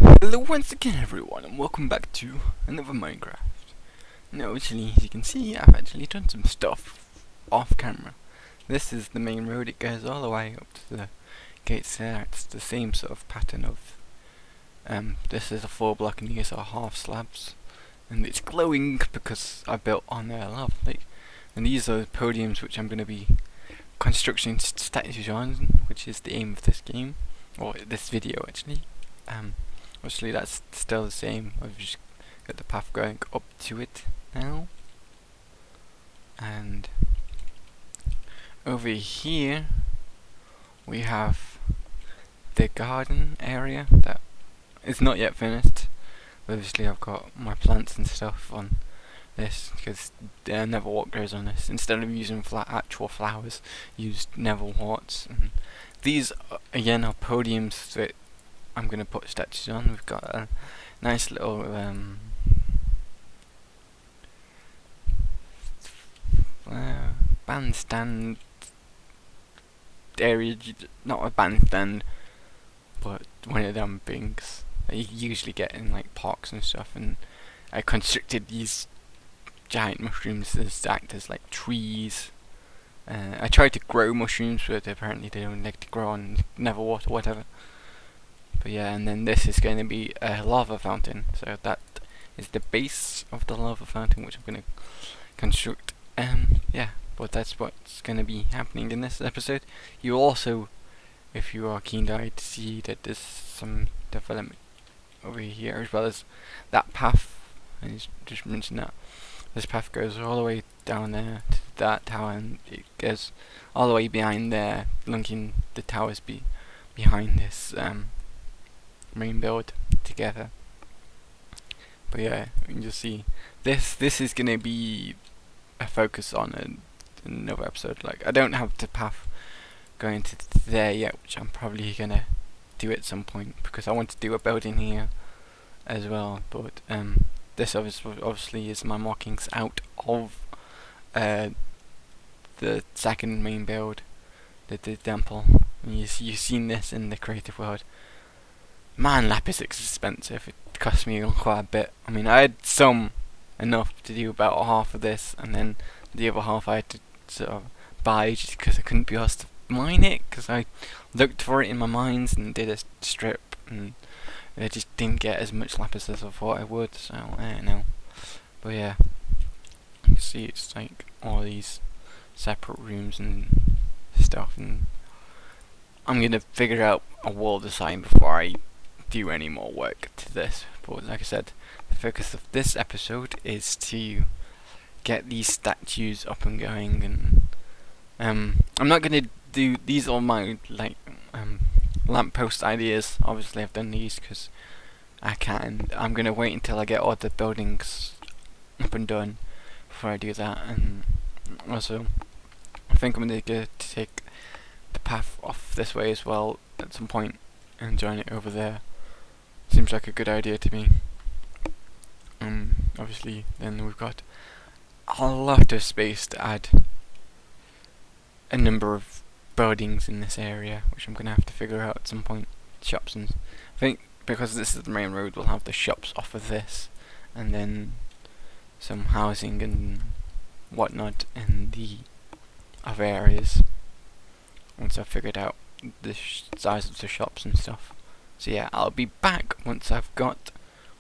Hello once again everyone and welcome back to another Minecraft. Now actually, as you can see, I've actually done some stuff off camera. This is the main road, it goes all the way up to the gates there. It's the same sort of pattern of this is a 4 block and these are half slabs. And it's glowing because I built on there lovely. And these are podiums which I'm going to be constructing statues on, which is the aim of this game, or this video actually. Obviously that's still the same. I've just got the path going up to it now. And over here we have the garden area that is not yet finished. Obviously I've got my plants and stuff on this because Neverwort grows on this. Instead of using actual flowers, used Neverworts. And these again are podiums that I'm going to put statues on. We've got a nice little bandstand area, not a bandstand, but one of them things that you usually get in like parks and stuff. And I constructed these giant mushrooms as act as like trees. I tried to grow mushrooms, but apparently they don't like to grow on Neverwort or whatever. But yeah, and then this is going to be a lava fountain. So that is the base of the lava fountain, which I'm going to construct. Yeah, but that's what's going to be happening in this episode. You also, if you are keen-eyed, see that there's some development over here, as well as that path. I just mentioned that. This path goes all the way down there to that tower, and it goes all the way behind there, linking the towers behind this main build together. But yeah, you can just see this is gonna be a focus on another episode. Like, I don't have the path going to there yet, which I'm probably gonna do at some point because I want to do a building here as well. But this obviously is my markings out of the second main build, the temple. And you've seen this in the creative world. Man, lapis is expensive. It cost me quite a bit. I mean, I had enough to do about half of this, and then the other half I had to sort of buy just because I couldn't be asked to mine it, because I looked for it in my mines and did a strip, and I just didn't get as much lapis as I thought I would, so I don't know. But yeah, you can see it's like all these separate rooms and stuff, and I'm gonna figure out a wall design before I do any more work to this. But like I said, the focus of this episode is to get these statues up and going. And I'm not gonna do these all my lamppost ideas. Obviously I've done these because I can. I'm gonna wait until I get all the buildings up and done before I do that. And also I think I'm gonna take the path off this way as well at some point and join it over there. Seems like a good idea to me. Obviously then we've got a lot of space to add a number of buildings in this area, which I'm gonna have to figure out at some point. Shops, and I think because this is the main road, we'll have the shops off of this, and then some housing and whatnot in the other areas once I've figured out the size of the shops and stuff. So yeah, I'll be back once I've got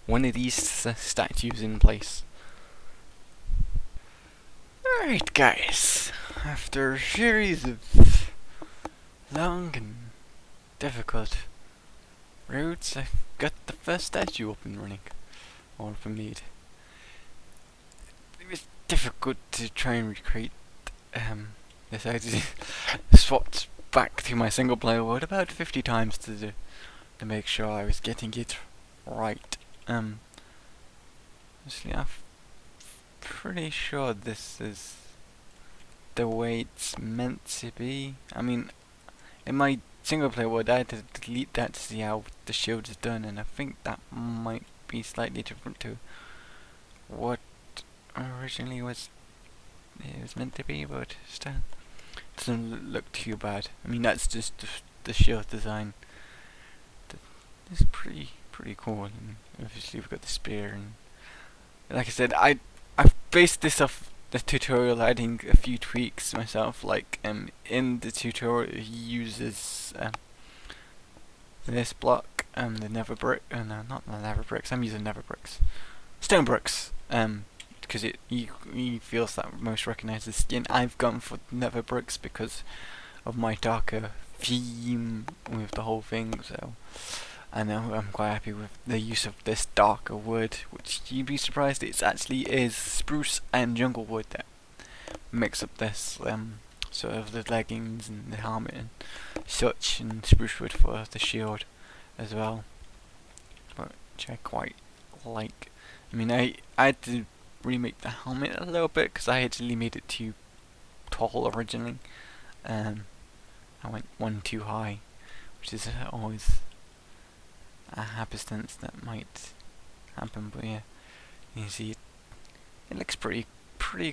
one of these statues in place. Alright guys, after a series of long and difficult roads, I've got the first statue up and running, or up and made. It was difficult to try and recreate this. I swapped back to my single player world about 50 times to make sure I was getting it right. Actually, I'm pretty sure this is the way it's meant to be. I mean, in my single player world, I had to delete that to see how the shield is done, and I think that might be slightly different to what originally it was meant to be, but still, it doesn't look too bad. I mean, that's just the shield design. It's pretty pretty cool. And obviously we've got the spear, and like I said, I've based this off the tutorial, adding a few tweaks myself. Like in the tutorial, he uses this block, the nether brick. No, not the nether bricks. I'm using nether bricks, stone bricks. Because he feels that most recognises skin. I've gone for nether bricks because of my darker theme with the whole thing. So I know I'm quite happy with the use of this darker wood, which you'd be surprised it actually is spruce and jungle wood that mix up this sort of the leggings and the helmet and such, and spruce wood for the shield as well, which I quite like. I mean, I had to remake the helmet a little bit because I actually made it too tall originally. I went one too high, which is always a happenstance that might happen. But yeah, you see, it looks pretty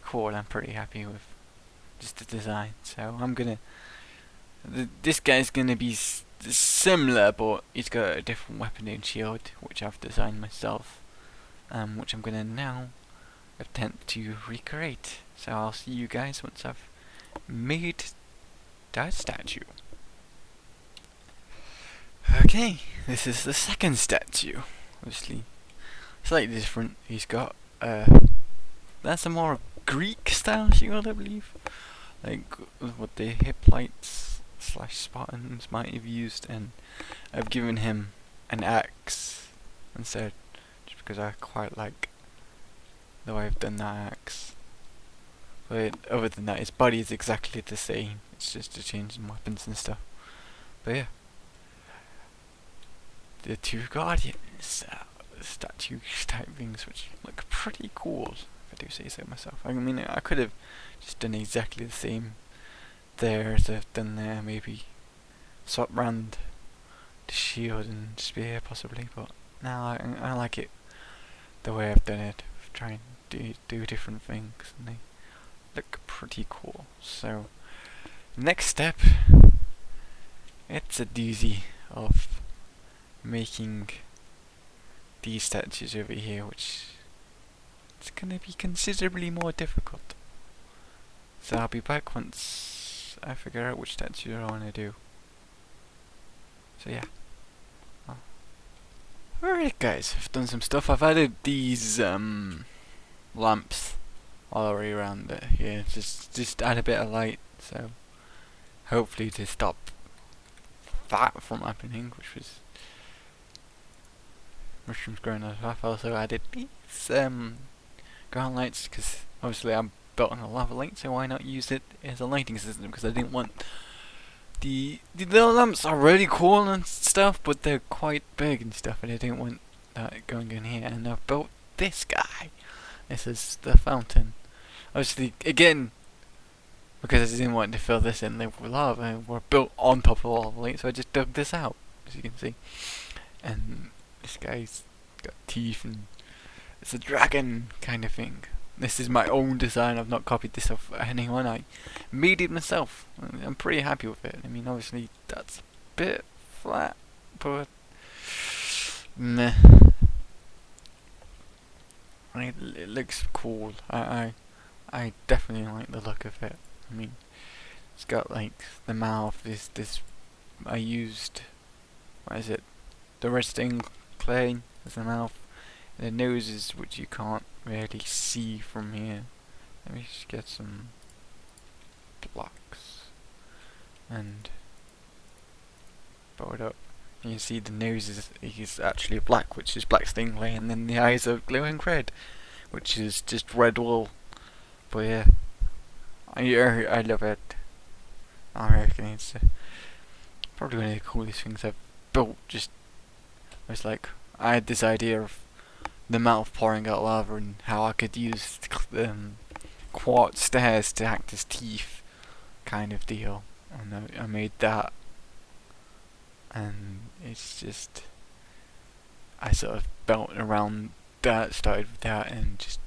cool. I'm pretty happy with just the design. So I'm gonna. This guy's gonna be similar, but he's got a different weapon and shield, which I've designed myself. Which I'm gonna now attempt to recreate. So I'll see you guys once I've made that statue. Okay, this is the second statue. Obviously, slightly different. He's got that's a more Greek style shield, I believe, like what the Hippolytes / Spartans might have used, and I've given him an axe instead, just because I quite like the way I've done that axe. But other than that, his body is exactly the same. It's just a change in weapons and stuff. But yeah, the two guardians statue type things, which look pretty cool, if I do say so myself. I mean, I could have just done exactly the same there as I've done there. Maybe swap round the shield and spear possibly, but now I like it the way I've done it. Trying to do different things, and they look pretty cool. So next step, it's a doozy of making these statues over here, which it's gonna be considerably more difficult. So I'll be back once I figure out which statue I wanna do. So yeah. Alright guys, I've done some stuff. I've added these lamps all the way around it here, just add a bit of light, so hopefully to stop that from happening, which was mushrooms growing on the I've also added these ground lights, because obviously I'm built on a lava light, so why not use it as a lighting system, because I didn't want the lamps are really cool and stuff, but they're quite big and stuff, and I didn't want that going in here. And I've built this guy. This is the fountain. Obviously, again, because I didn't want to fill this in with lava, and we're built on top of a lava lake, so I just dug this out, as you can see. And this guy's got teeth, and it's a dragon kind of thing. This is my own design. I've not copied this off anyone. I made it myself. I'm pretty happy with it. I mean, obviously that's a bit flat, but meh. It looks cool. I definitely like the look of it. I mean, it's got like the mouth. This I used. What is it? The resting clay as the mouth. The noses, which you can't really see from here. Let me just get some blocks and bow it up. You can see the nose is actually black, which is black stained clay, and then the eyes are glowing red, which is just red wool. But yeah, I love it. I reckon it's probably one of the coolest things I've built. Just I was like, I had this idea of the mouth pouring out lava and how I could use quartz stairs to act as teeth, kind of deal. And I made that, and it's just I sort of built around that, started with that, and just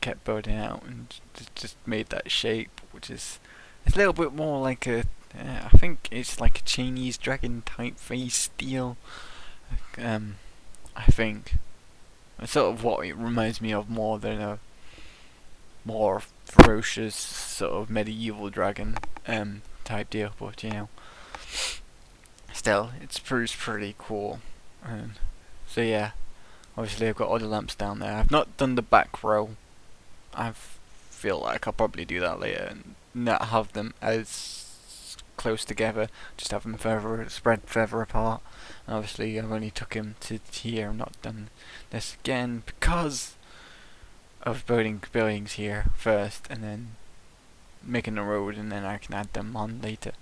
kept building out and just made that shape, which is it's a little bit more like a I think it's like a Chinese dragon type face deal. I think. It's sort of what it reminds me of more than a more ferocious sort of medieval dragon type deal, but you know, still, it's pretty cool. So yeah, obviously I've got other lamps down there. I've not done the back row. I feel like I'll probably do that later and not have them as close together, just have them spread further apart. And obviously I've only took him to here, I've not done this again because of building buildings here first and then making the road, and then I can add them on later.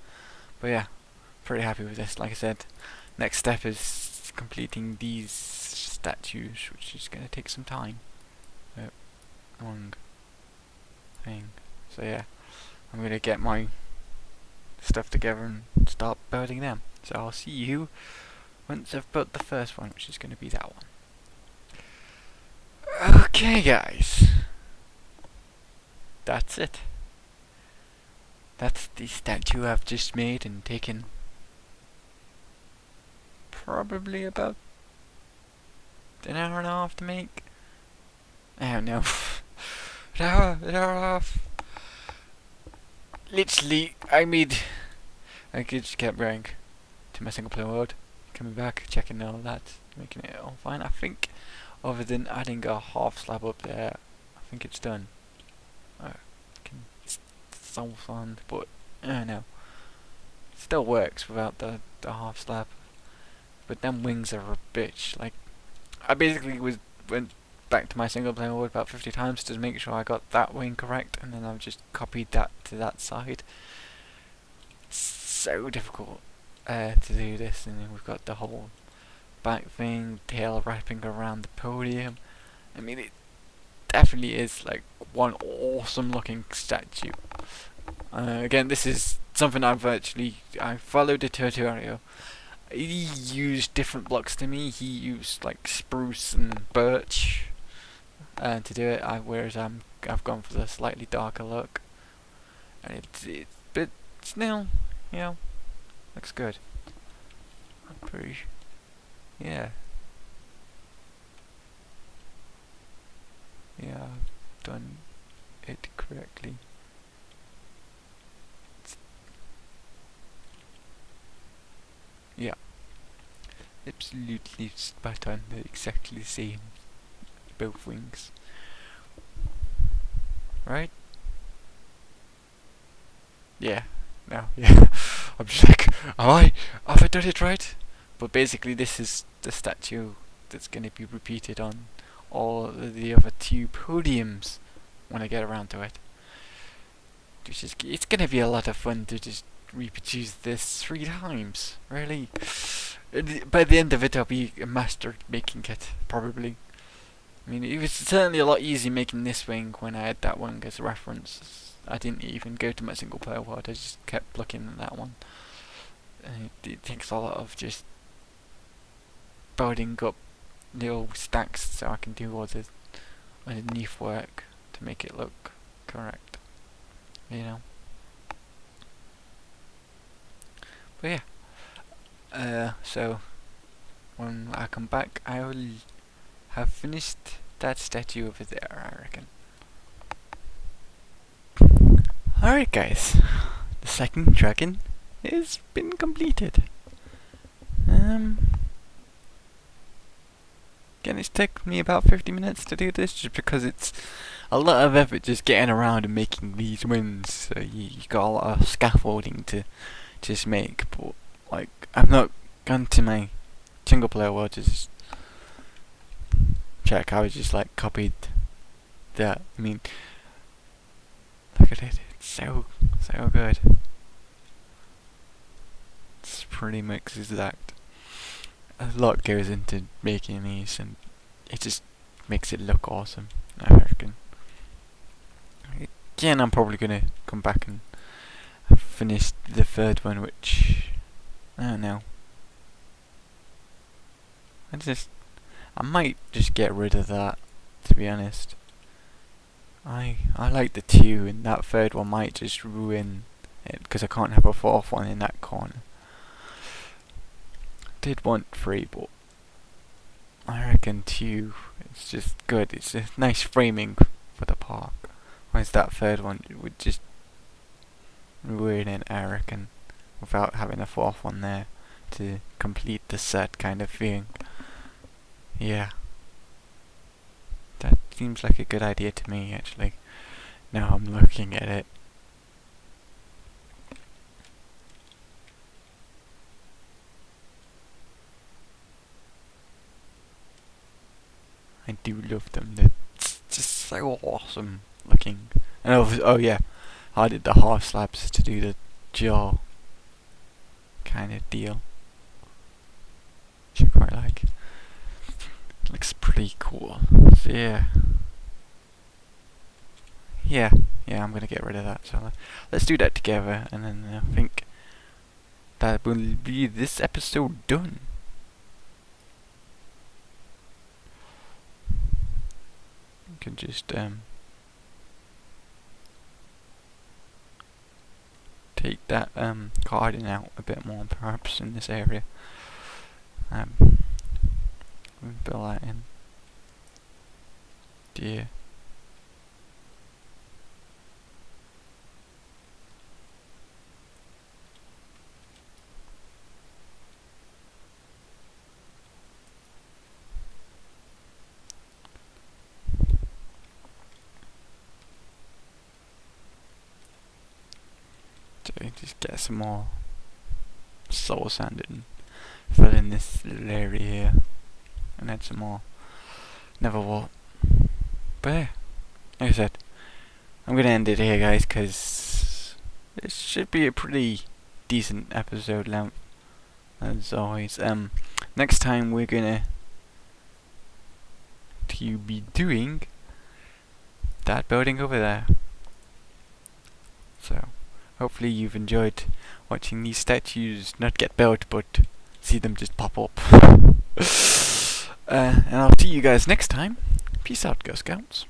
But yeah, pretty happy with this. Like I said, next step is completing these statues, which is going to take some time. Long thing. So yeah, I'm going to get my stuff together and start building them. So I'll see you once I've built the first one, which is going to be that one. Okay guys, that's it. That's the statue I've just made and taken probably about an hour and a half to make. I don't know. an hour and a half. Literally, I just kept going to my single player world, coming back, checking all that, making it all fine. I think, other than adding a half slab up there, I think it's done. So fun, but I don't know. It still works without the half slab. But them wings are a bitch. Like, I basically went back to my single player world about 50 times to make sure I got that wing correct, and then I've just copied that to that side. It's so difficult to do this, and then we've got the whole back thing, tail wrapping around the podium. I mean, it definitely is like one awesome looking statue. Again, this is something I followed the tutorial. He used different blocks to me. He used like spruce and birch to do it, whereas I've gone for the slightly darker look, and but still, you know, looks good. I'm pretty, yeah, I've done it correctly. Yeah, absolutely spot on. They're exactly the same, both wings. Right? Yeah. No. Yeah. I'm just like, have I done it right? But basically, this is the statue that's going to be repeated on all the other two podiums when I get around to it. It's going to be a lot of fun to just reproduce this 3 times, really. By the end of it, I'll be a master making it, probably. I mean, it was certainly a lot easier making this wing when I had that one as a reference. I didn't even go to my single player world, I just kept looking at that one. It takes a lot of just building up little stacks so I can do all the underneath work to make it look correct, you know. But yeah, so when I come back, I will have finished that statue over there, I reckon. Alright guys, the second dragon has been completed. Again, it's taken me about 50 minutes to do this, just because it's a lot of effort just getting around and making these wings. So you got a lot of scaffolding to just make, but like, I've not gone to my single player world to just check. I was just like copied that. I mean, look at it, it's so good. It's pretty much exact. A lot goes into making these, and it just makes it look awesome, I reckon. Again, I'm probably gonna come back and finish the third one, which I don't know. I might just get rid of that, to be honest. I like the 2, and that third one might just ruin it, because I can't have a 4th one in that corner. Did want 3, but I reckon too. It's just good. It's a nice framing for the park. Whereas that third one would just ruin it, I reckon, without having a fourth one there to complete the set kind of thing. Yeah. That seems like a good idea to me, actually. Now I'm looking at it. I do love them. They're just so awesome looking. And oh yeah, I did the half slabs to do the jaw kind of deal. Which I quite like. It looks pretty cool. So yeah. Yeah, I'm gonna get rid of that. So let's do that together, and then I think that will be this episode done. You can just take that carding out a bit more, perhaps in this area. Fill that in. Yeah. So just get some more soul sand and fill in this little area here, and add some more Neverwort. But yeah, like I said, I'm gonna end it here, guys, because it should be a pretty decent episode length, as always. Next time we're gonna be doing that building over there. So hopefully you've enjoyed watching these statues not get built, but see them just pop up. And I'll see you guys next time. Peace out, Girl Scouts.